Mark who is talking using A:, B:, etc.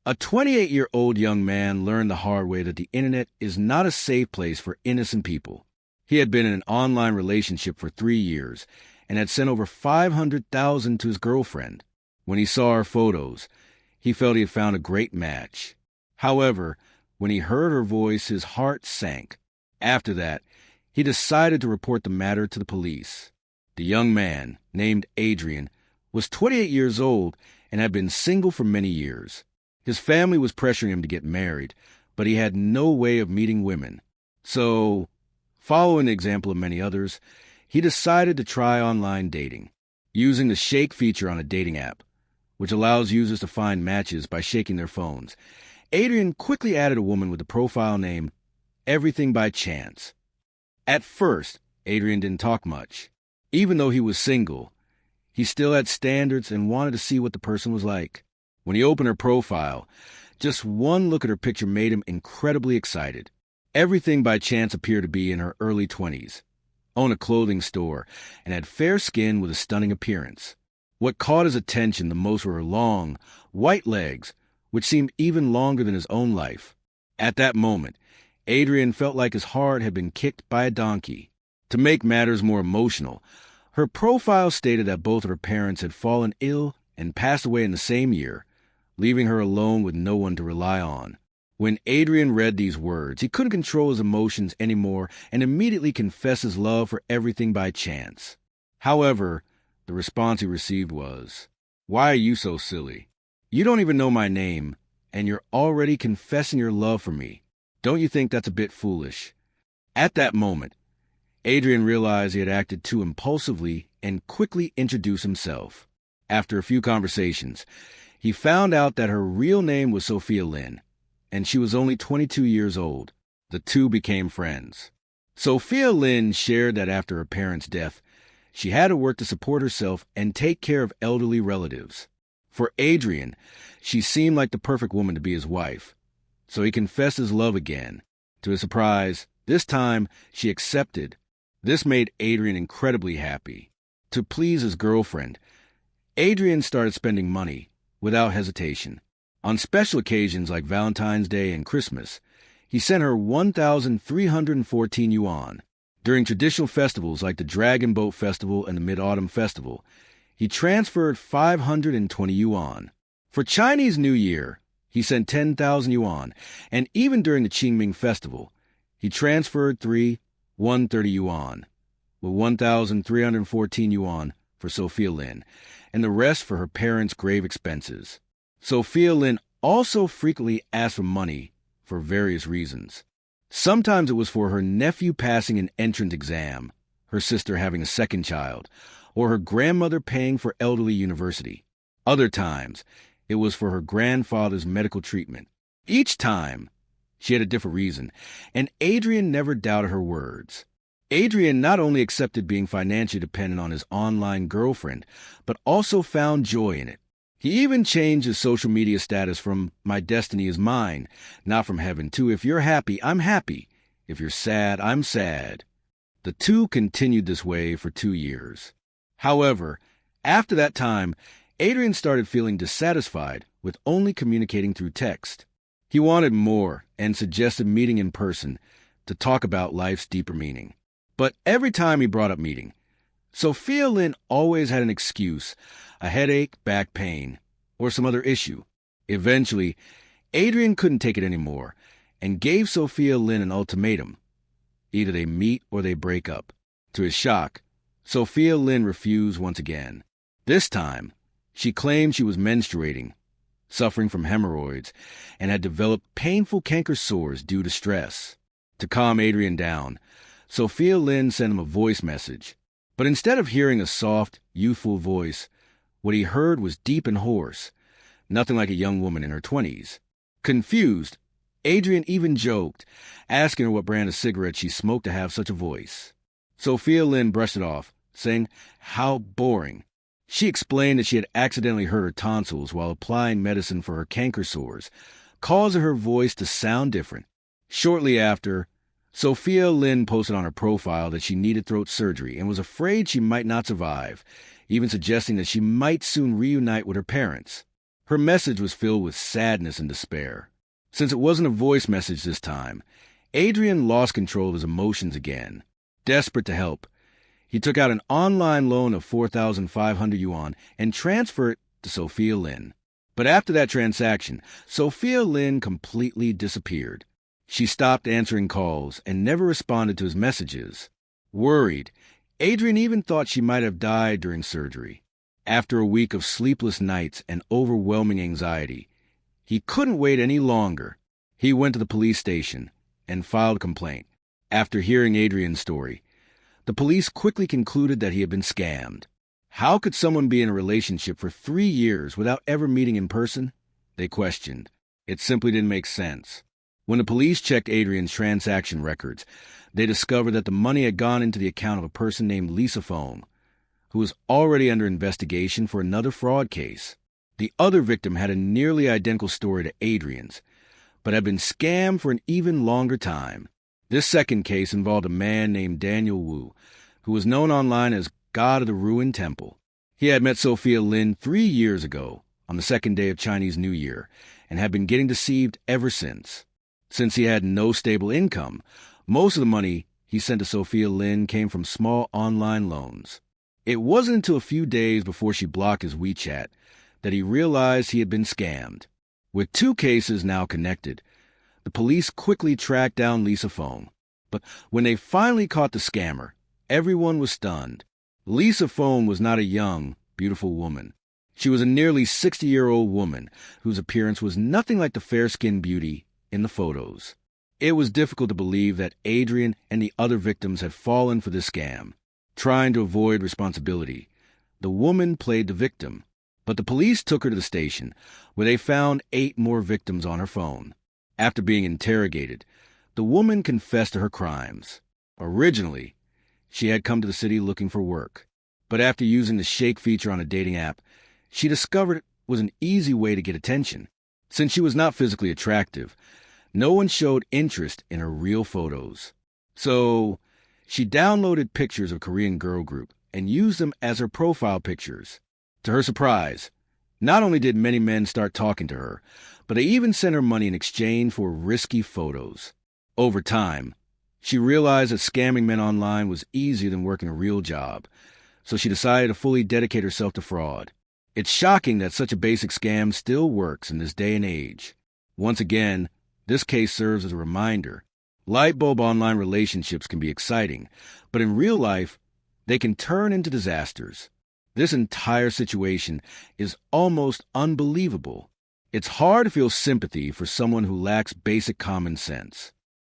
A: A 28-year-old young man learned the hard way that the internet is not a safe place for innocent people. He had been in an online relationship for 3 years and had sent over $500,000 to his girlfriend. When he saw her photos, he felt he had found a great match. However, when he heard her voice, his heart sank. After that, he decided to report the matter to the police. The young man, named Adrian, was 28 years old and had been single for many years. His family was pressuring him to get married, but he had no way of meeting women. So, following the example of many others, he decided to try online dating, using the shake feature on a dating app, which allows users to find matches by shaking their phones. Adrian quickly added a woman with a profile name Everything by Chance. At first, Adrian didn't talk much. Even though he was single, he still had standards and wanted to see what the person was like. When he opened her profile, just one look at her picture made him incredibly excited. Everything by Chance appeared to be in her early 20s, owned a clothing store, and had fair skin with a stunning appearance. What caught his attention the most were her long, white legs, which seemed even longer than his own life. At that moment, Adrian felt like his heart had been kicked by a donkey. To make matters more emotional, her profile stated that both of her parents had fallen ill and passed away in the same year, leaving her alone with no one to rely on. When Adrian read these words, he couldn't control his emotions anymore and immediately confessed his love for Everything by Chance. However, the response he received was, "Why are you so silly? You don't even know my name, and you're already confessing your love for me. Don't you think that's a bit foolish?" At that moment, Adrian realized he had acted too impulsively and quickly introduced himself. After a few conversations, he found out that her real name was Sophia Lynn, and she was only 22 years old. The two became friends. Sophia Lynn shared that after her parents' death, she had to work to support herself and take care of elderly relatives. For Adrian, she seemed like the perfect woman to be his wife, so he confessed his love again. To his surprise, this time she accepted. This made Adrian incredibly happy. To please his girlfriend, Adrian started spending money without hesitation. On special occasions like Valentine's Day and Christmas, he sent her 1,314 yuan. During traditional festivals like the Dragon Boat Festival and the Mid-Autumn Festival, he transferred 520 yuan. For Chinese New Year, he sent 10,000 yuan, and even during the Qingming Festival, he transferred 130 yuan, with 1,314 yuan for Sophia Lynn, and the rest for her parents' grave expenses. Sophia Lynn also frequently asked for money for various reasons. Sometimes it was for her nephew passing an entrance exam, her sister having a second child, or her grandmother paying for elderly university. Other times, it was for her grandfather's medical treatment. Each time, she had a different reason, and Adrian never doubted her words. Adrian not only accepted being financially dependent on his online girlfriend, but also found joy in it. He even changed his social media status from "My destiny is mine," not from heaven, to "If you're happy, I'm happy. If you're sad, I'm sad." The two continued this way for 2 years. However, after that time, Adrian started feeling dissatisfied with only communicating through text. He wanted more and suggested meeting in person to talk about life's deeper meaning. But every time he brought up meeting, Sophia Lynn always had an excuse: a headache, back pain, or some other issue. Eventually, Adrian couldn't take it anymore and gave Sophia Lynn an ultimatum. Either they meet or they break up. To his shock, Sophia Lynn refused once again. This time, she claimed she was menstruating, suffering from hemorrhoids, and had developed painful canker sores due to stress. To calm Adrian down, Sophia Lynn sent him a voice message. But instead of hearing a soft, youthful voice, what he heard was deep and hoarse, nothing like a young woman in her 20s. Confused, Adrian even joked, asking her what brand of cigarette she smoked to have such a voice. Sophia Lynn brushed it off, saying, "How boring." She explained that she had accidentally hurt her tonsils while applying medicine for her canker sores, causing her voice to sound different. Shortly after, Sophia Lynn posted on her profile that she needed throat surgery and was afraid she might not survive, even suggesting that she might soon reunite with her parents. Her message was filled with sadness and despair. Since it wasn't a voice message this time, Adrian lost control of his emotions again. Desperate to help, he took out an online loan of 4,500 yuan and transferred it to Sophia Lin. But after that transaction, Sophia Lin completely disappeared. She stopped answering calls and never responded to his messages. Worried, Adrian even thought she might have died during surgery. After a week of sleepless nights and overwhelming anxiety, he couldn't wait any longer. He went to the police station and filed a complaint. After hearing Adrian's story, the police quickly concluded that he had been scammed. How could someone be in a relationship for 3 years without ever meeting in person? They questioned. It simply didn't make sense. When the police checked Adrian's transaction records, they discovered that the money had gone into the account of a person named Lisa Foam, who was already under investigation for another fraud case. The other victim had a nearly identical story to Adrian's, but had been scammed for an even longer time. This second case involved a man named Daniel Wu, who was known online as God of the Ruined Temple. He had met Sophia Lin 3 years ago, on the second day of Chinese New Year, and had been getting deceived ever since. Since he had no stable income, most of the money he sent to Sophia Lin came from small online loans. It wasn't until a few days before she blocked his WeChat that he realized he had been scammed. With 2 cases now connected, the police quickly tracked down Lisa Foam. But when they finally caught the scammer, everyone was stunned. Lisa Foam was not a young, beautiful woman. She was a nearly 60-year-old woman whose appearance was nothing like the fair-skinned beauty in the photos. It was difficult to believe that Adrian and the other victims had fallen for this scam. Trying to avoid responsibility, the woman played the victim. But the police took her to the station, where they found 8 more victims on her phone. After being interrogated, the woman confessed to her crimes. Originally, she had come to the city looking for work. But after using the shake feature on a dating app, she discovered it was an easy way to get attention. Since she was not physically attractive, no one showed interest in her real photos. So she downloaded pictures of a Korean girl group and used them as her profile pictures. To her surprise, not only did many men start talking to her, but they even sent her money in exchange for risky photos. Over time, she realized that scamming men online was easier than working a real job, so she decided to fully dedicate herself to fraud. It's shocking that such a basic scam still works in this day and age. Once again, this case serves as a reminder. Light bulb online relationships can be exciting, but in real life, they can turn into disasters. This entire situation is almost unbelievable. It's hard to feel sympathy for someone who lacks basic common sense.